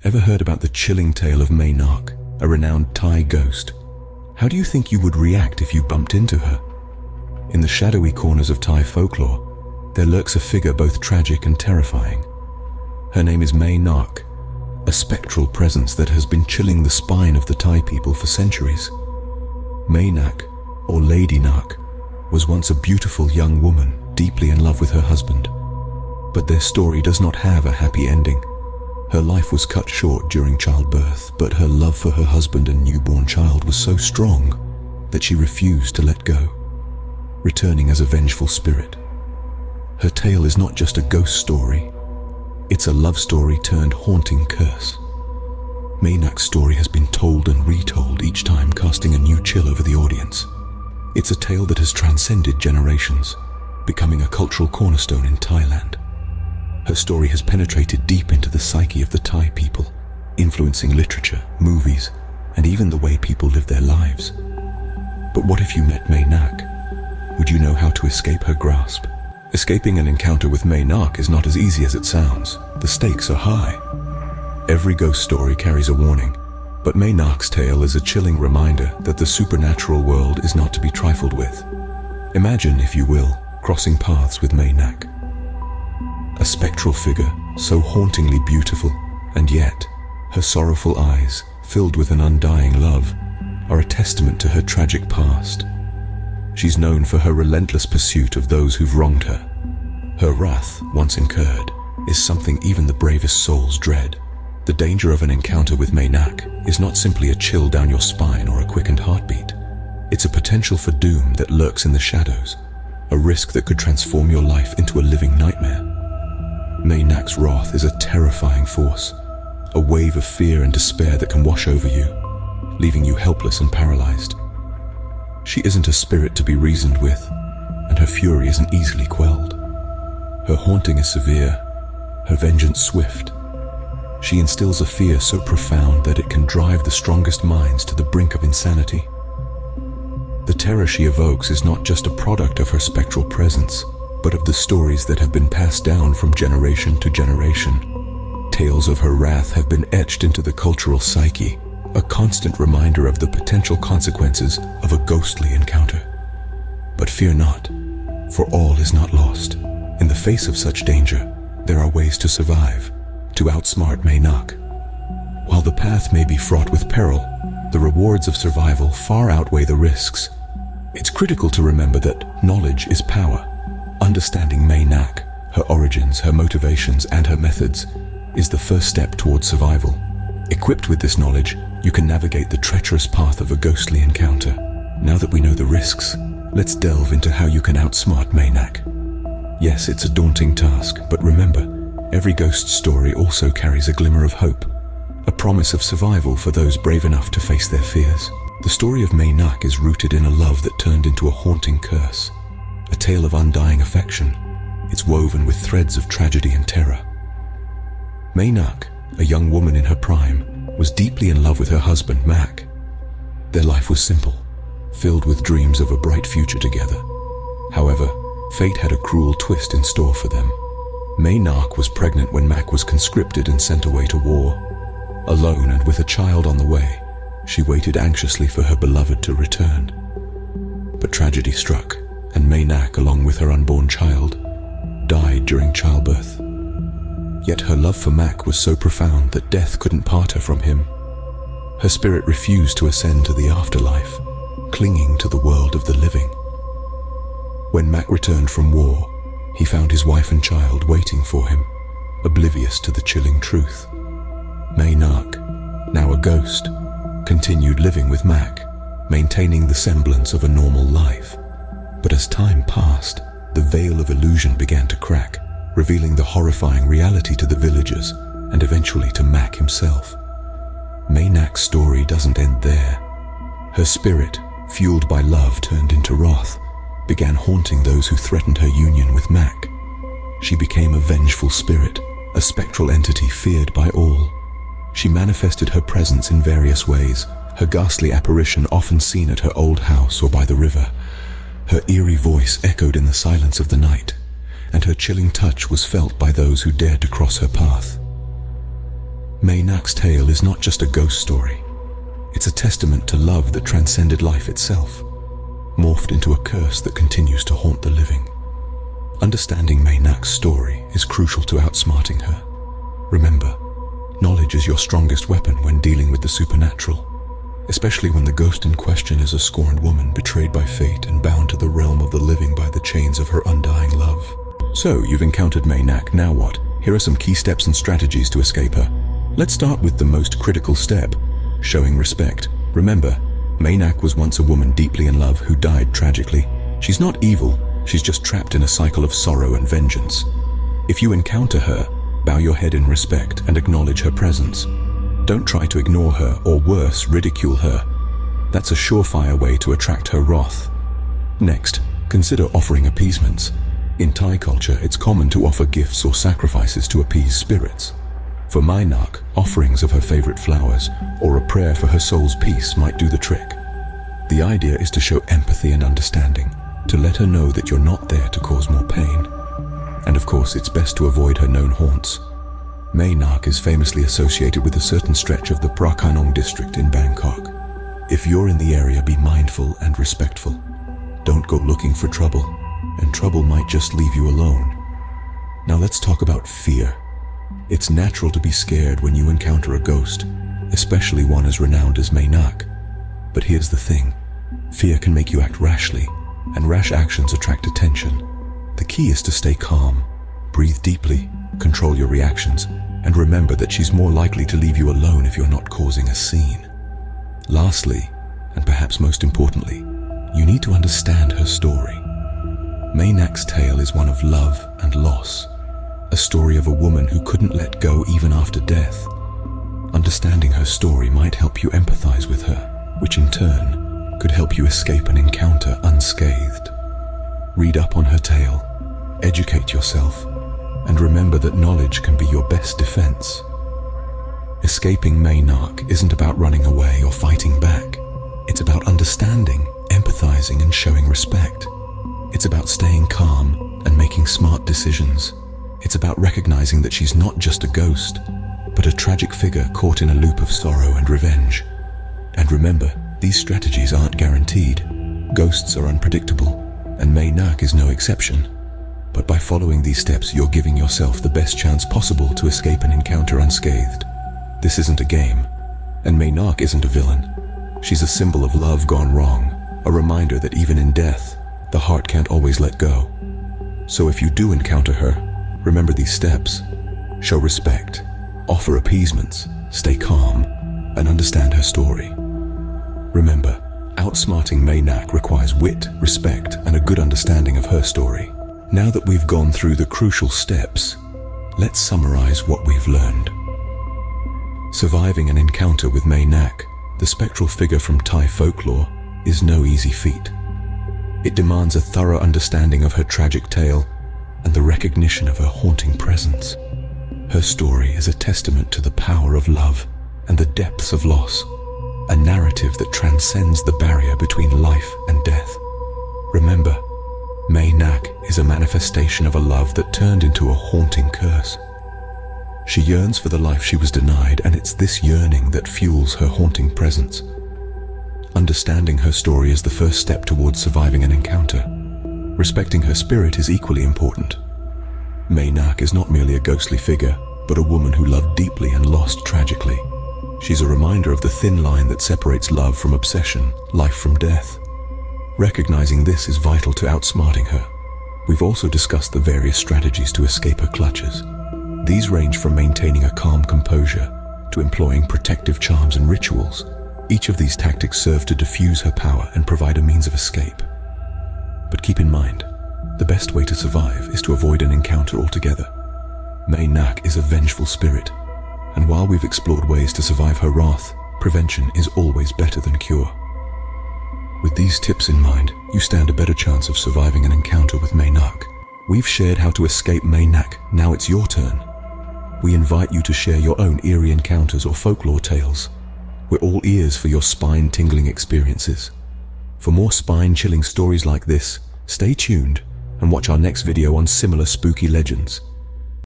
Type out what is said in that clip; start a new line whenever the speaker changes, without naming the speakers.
Ever heard about the chilling tale of Mae Nak, a renowned Thai ghost? How do you think you would react if you bumped into her? In the shadowy corners of Thai folklore, there lurks a figure both tragic and terrifying. Her name is Mae Nak, a spectral presence that has been chilling the spine of the Thai people for centuries. Mae Nak, or Lady Nak, was once a beautiful young woman deeply in love with her husband. But their story does not have a happy ending. Her life was cut short during childbirth, but her love for her husband and newborn child was so strong that she refused to let go, returning as a vengeful spirit. Her tale is not just a ghost story, it's a love story turned haunting curse. Mae Nak's story has been told and retold, each time casting a new chill over the audience. It's a tale that has transcended generations, becoming a cultural cornerstone in Thailand. Her story has penetrated deep into the psyche of the Thai people, influencing literature, movies, and even the way people live their lives. But what if you met Mae Nak? Would you know how to escape her grasp? Escaping an encounter with Mae Nak is not as easy as it sounds. The stakes are high. Every ghost story carries a warning, but Mae Nak's tale is a chilling reminder that the supernatural world is not to be trifled with. Imagine, if you will, crossing paths with Mae Nak. A spectral figure, so hauntingly beautiful, and yet, her sorrowful eyes, filled with an undying love, are a testament to her tragic past. She's known for her relentless pursuit of those who've wronged her. Her wrath, once incurred, is something even the bravest souls dread. The danger of an encounter with Mae Nak is not simply a chill down your spine or a quickened heartbeat. It's a potential for doom that lurks in the shadows, a risk that could transform your life into a living nightmare. Mae Nak's wrath is a terrifying force, a wave of fear and despair that can wash over you, leaving you helpless and paralyzed. She isn't a spirit to be reasoned with, and her fury isn't easily quelled. Her haunting is severe, her vengeance swift. She instills a fear so profound that it can drive the strongest minds to the brink of insanity. The terror she evokes is not just a product of her spectral presence, but of the stories that have been passed down from generation to generation. Tales of her wrath have been etched into the cultural psyche, a constant reminder of the potential consequences of a ghostly encounter. But fear not, for all is not lost. In the face of such danger, there are ways to survive, to outsmart Mae Nak. While the path may be fraught with peril, the rewards of survival far outweigh the risks. It's critical to remember that knowledge is power. Understanding Mae Nak, her origins, her motivations, and her methods is the first step towards survival. Equipped with this knowledge, you can navigate the treacherous path of a ghostly encounter. Now that we know the risks, let's delve into how you can outsmart Mae Nak. Yes, it's a daunting task, but remember, every ghost story also carries a glimmer of hope, a promise of survival for those brave enough to face their fears. The story of Mae Nak is rooted in a love that turned into a haunting curse. A tale of undying affection. It's woven with threads of tragedy and terror. Mae Nak, a young woman in her prime, was deeply in love with her husband, Mak. Their life was simple, filled with dreams of a bright future together. However, fate had a cruel twist in store for them. Mae Nak was pregnant when Mak was conscripted and sent away to war. Alone and with a child on the way, she waited anxiously for her beloved to return. But tragedy struck, and Mae Nak, along with her unborn child, died during childbirth. Yet her love for Mak was so profound that death couldn't part her from him. Her spirit refused to ascend to the afterlife, clinging to the world of the living. When Mak returned from war, he found his wife and child waiting for him, oblivious to the chilling truth. Mae Nak, now a ghost, continued living with Mak, maintaining the semblance of a normal life. But as time passed, the veil of illusion began to crack, revealing the horrifying reality to the villagers and eventually to Mak himself. Mae Nak's story doesn't end there. Her spirit, fueled by love turned into wrath, began haunting those who threatened her union with Mak. She became a vengeful spirit, a spectral entity feared by all. She manifested her presence in various ways, her ghastly apparition often seen at her old house or by the river. Her eerie voice echoed in the silence of the night, and her chilling touch was felt by those who dared to cross her path. Mae Nak's tale is not just a ghost story. It's a testament to love that transcended life itself, morphed into a curse that continues to haunt the living. Understanding Mae Nak's story is crucial to outsmarting her. Remember, knowledge is your strongest weapon when dealing with the supernatural, especially when the ghost in question is a scorned woman betrayed by fate and bound to the realm of the living by the chains of her undying love. So, you've encountered Mae Nak, now what? Here are some key steps and strategies to escape her. Let's start with the most critical step, showing respect. Remember, Mae Nak was once a woman deeply in love who died tragically. She's not evil, she's just trapped in a cycle of sorrow and vengeance. If you encounter her, bow your head in respect and acknowledge her presence. Don't try to ignore her or worse, ridicule her. That's a surefire way to attract her wrath. Next, consider offering appeasements. In Thai culture, it's common to offer gifts or sacrifices to appease spirits. For Mae Nak, offerings of her favorite flowers or a prayer for her soul's peace might do the trick. The idea is to show empathy and understanding, to let her know that you're not there to cause more pain. And of course, it's best to avoid her known haunts. Mae Nak is famously associated with a certain stretch of the Prakanong district in Bangkok. If you're in the area, be mindful and respectful. Don't go looking for trouble, and trouble might just leave you alone. Now let's talk about fear. It's natural to be scared when you encounter a ghost, especially one as renowned as Mae Nak. But here's the thing, fear can make you act rashly, and rash actions attract attention. The key is to stay calm, breathe deeply, control your reactions, and remember that she's more likely to leave you alone if you're not causing a scene. Lastly, and perhaps most importantly, you need to understand her story. Mae Nak's tale is one of love and loss, a story of a woman who couldn't let go even after death. Understanding her story might help you empathize with her, which in turn could help you escape an encounter unscathed. Read up on her tale, educate yourself, and remember that knowledge can be your best defense. Escaping Mae Nak isn't about running away or fighting back. It's about understanding, empathizing, and showing respect. It's about staying calm and making smart decisions. It's about recognizing that she's not just a ghost, but a tragic figure caught in a loop of sorrow and revenge. And remember, these strategies aren't guaranteed. Ghosts are unpredictable, and Mae Nak is no exception. But by following these steps, you're giving yourself the best chance possible to escape an encounter unscathed. This isn't a game, and Mae Nak isn't a villain. She's a symbol of love gone wrong, a reminder that even in death, the heart can't always let go. So if you do encounter her, remember these steps. Show respect, offer appeasements, stay calm, and understand her story. Remember, outsmarting Mae Nak requires wit, respect, and a good understanding of her story. Now that we've gone through the crucial steps, let's summarize what we've learned. Surviving an encounter with Mae Nak, the spectral figure from Thai folklore, is no easy feat. It demands a thorough understanding of her tragic tale and the recognition of her haunting presence. Her story is a testament to the power of love and the depths of loss, a narrative that transcends the barrier between life and death. Remember, Mae Nak is a manifestation of a love that turned into a haunting curse. She yearns for the life she was denied, and it's this yearning that fuels her haunting presence. Understanding her story is the first step towards surviving an encounter. Respecting her spirit is equally important. Mae Nak is not merely a ghostly figure, but a woman who loved deeply and lost tragically. She's a reminder of the thin line that separates love from obsession, life from death. Recognizing this is vital to outsmarting her. We've also discussed the various strategies to escape her clutches. These range from maintaining a calm composure to employing protective charms and rituals. Each of these tactics serve to diffuse her power and provide a means of escape. But keep in mind, the best way to survive is to avoid an encounter altogether. Mae Nak is a vengeful spirit, and while we've explored ways to survive her wrath, prevention is always better than cure. With these tips in mind, you stand a better chance of surviving an encounter with Mae Nak. We've shared how to escape Mae Nak, now it's your turn. We invite you to share your own eerie encounters or folklore tales. We're all ears for your spine-tingling experiences. For more spine-chilling stories like this, stay tuned and watch our next video on similar spooky legends.